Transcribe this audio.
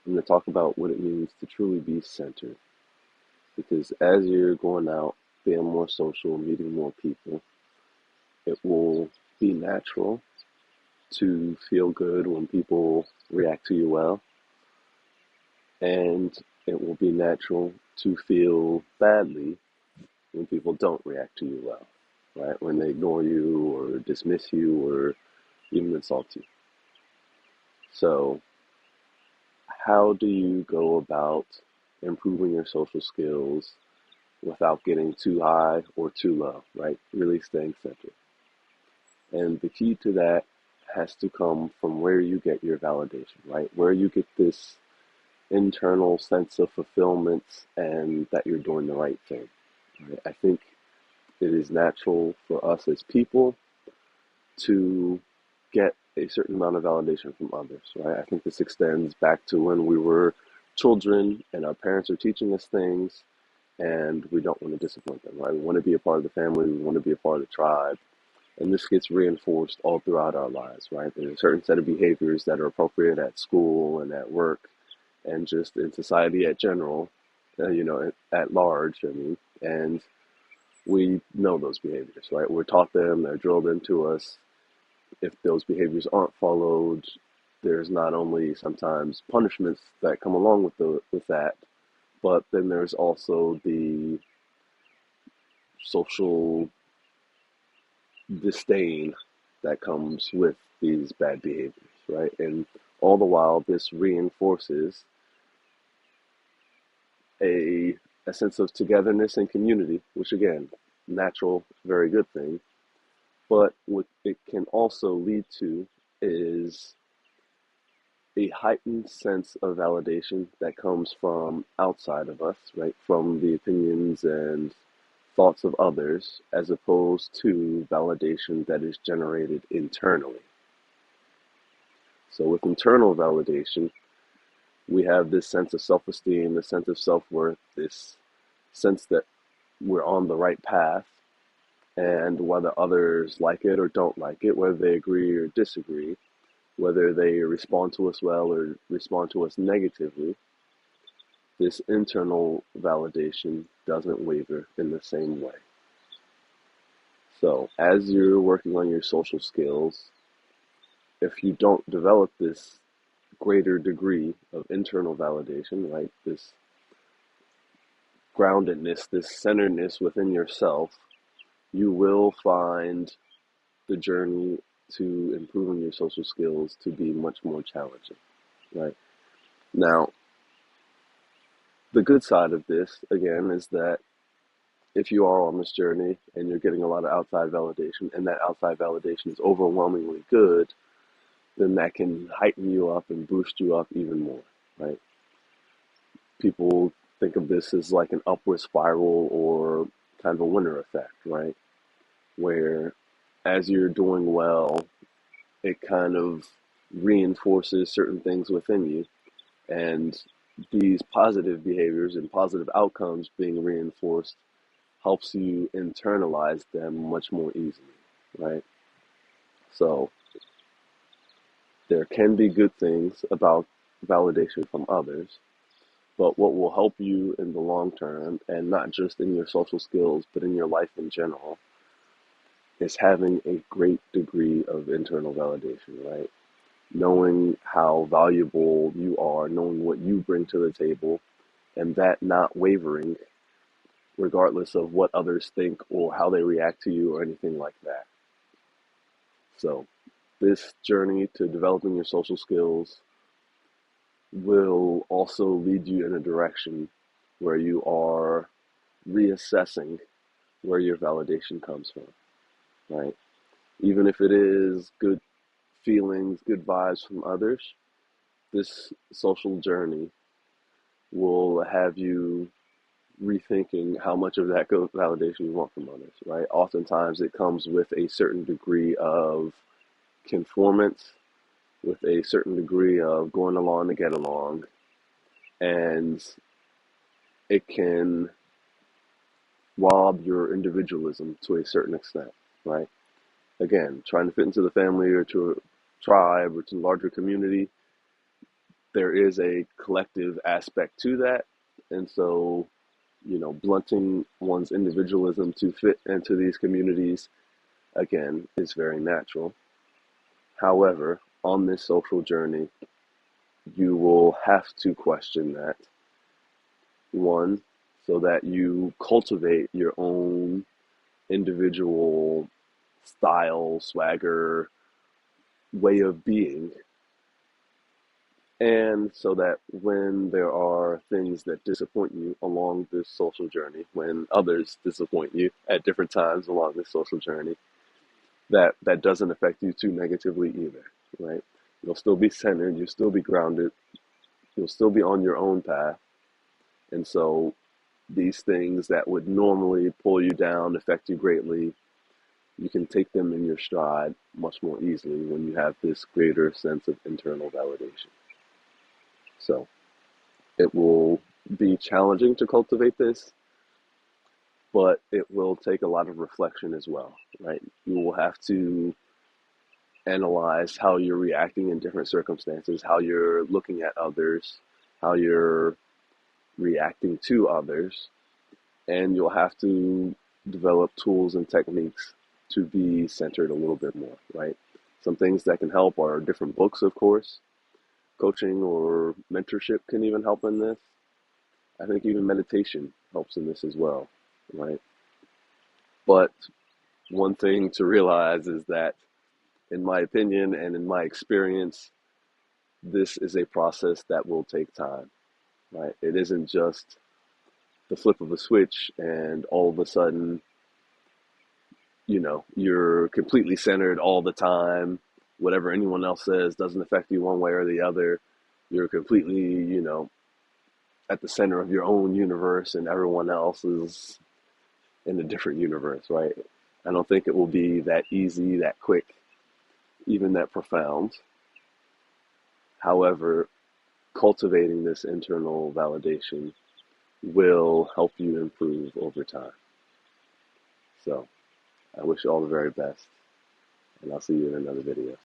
I'm going to talk about what it means to truly be centered. Because as you're going out, being more social, meeting more people, it will be natural to feel good when people react to you well, and it will be natural to feel badly when people don't react to you well, right? When they ignore you or dismiss you or even insult you. So, how do you go about improving your social skills without getting too high or too low, right? Really staying centered. And the key to that has to come from where you get your validation, right? Where you get this internal sense of fulfillment and that you're doing the right thing. Right? I think it is natural for us as people to get a certain amount of validation from others, right? I think this extends back to when we were children and our parents are teaching us things and we don't want to disappoint them, right? We want to be a part of the family, we want to be a part of the tribe. And this gets reinforced all throughout our lives, right? There's a certain set of behaviors that are appropriate at school and at work and just in society at general, at large, I mean, and we know those behaviors, right? We're taught them, they're drilled into us. If those behaviors aren't followed, there's not only sometimes punishments that come along with that, but then there's also the social disdain that comes with these bad behaviors, right? And all the while, this reinforces a a sense of togetherness and community, which again, natural, very good thing. But what it can also lead to is a heightened sense of validation that comes from outside of us, right? From the opinions and thoughts of others, as opposed to validation that is generated internally. So with internal validation, we have this sense of self-esteem, this sense of self-worth, this sense that we're on the right path, and whether others like it or don't like it, whether they agree or disagree, whether they respond to us well or respond to us negatively, this internal validation doesn't waver in the same way. So as you're working on your social skills, if you don't develop this greater degree of internal validation, right, this groundedness, this centeredness within yourself, you will find the journey to improving your social skills to be much more challenging, right? Now, the good side of this, again, is that if you are on this journey and you're getting a lot of outside validation and that outside validation is overwhelmingly good, then that can heighten you up and boost you up even more, right? People think of this as like an upward spiral or kind of a winner effect, right? Where as you're doing well, it kind of reinforces certain things within you. And these positive behaviors and positive outcomes being reinforced helps you internalize them much more easily, right? So there can be good things about validation from others, but what will help you in the long term, and not just in your social skills, but in your life in general, is having a great degree of internal validation, right? Knowing how valuable you are, knowing what you bring to the table, and that not wavering regardless of what others think or how they react to you or anything like that. So, this journey to developing your social skills will also lead you in a direction where you are reassessing where your validation comes from, right? Even if it is good feelings, good vibes from others, this social journey will have you rethinking how much of that validation you want from others, right? Oftentimes it comes with a certain degree of conformance, with a certain degree of going along to get along, and it can rob your individualism to a certain extent, right? Again, trying to fit into the family or to a tribe or to a larger community, there is a collective aspect to that. And so, blunting one's individualism to fit into these communities, again, is very natural. However, on this social journey, you will have to question that. One, so that you cultivate your own individual style, swagger, way of being. And so that when there are things that disappoint you along this social journey, when others disappoint you at different times along this social journey, that doesn't affect you too negatively either, right? You'll still be centered, you'll still be grounded, you'll still be on your own path. And so these things that would normally pull you down, affect you greatly, you can take them in your stride much more easily when you have this greater sense of internal validation. So it will be challenging to cultivate this, but it will take a lot of reflection as well, right? You will have to analyze how you're reacting in different circumstances, how you're looking at others, how you're reacting to others, and you'll have to develop tools and techniques to be centered a little bit more, right? Some things that can help are different books, of course. Coaching or mentorship can even help in this. I think even meditation helps in this as well, right? But one thing to realize is that, in my opinion and in my experience, this is a process that will take time, right? It isn't just the flip of a switch and all of a sudden, you're completely centered all the time. Whatever anyone else says doesn't affect you one way or the other. You're completely, at the center of your own universe and everyone else is in a different universe, right? I don't think it will be that easy, that quick, even that profound. However, cultivating this internal validation will help you improve over time. So I wish you all the very best, and I'll see you in another video.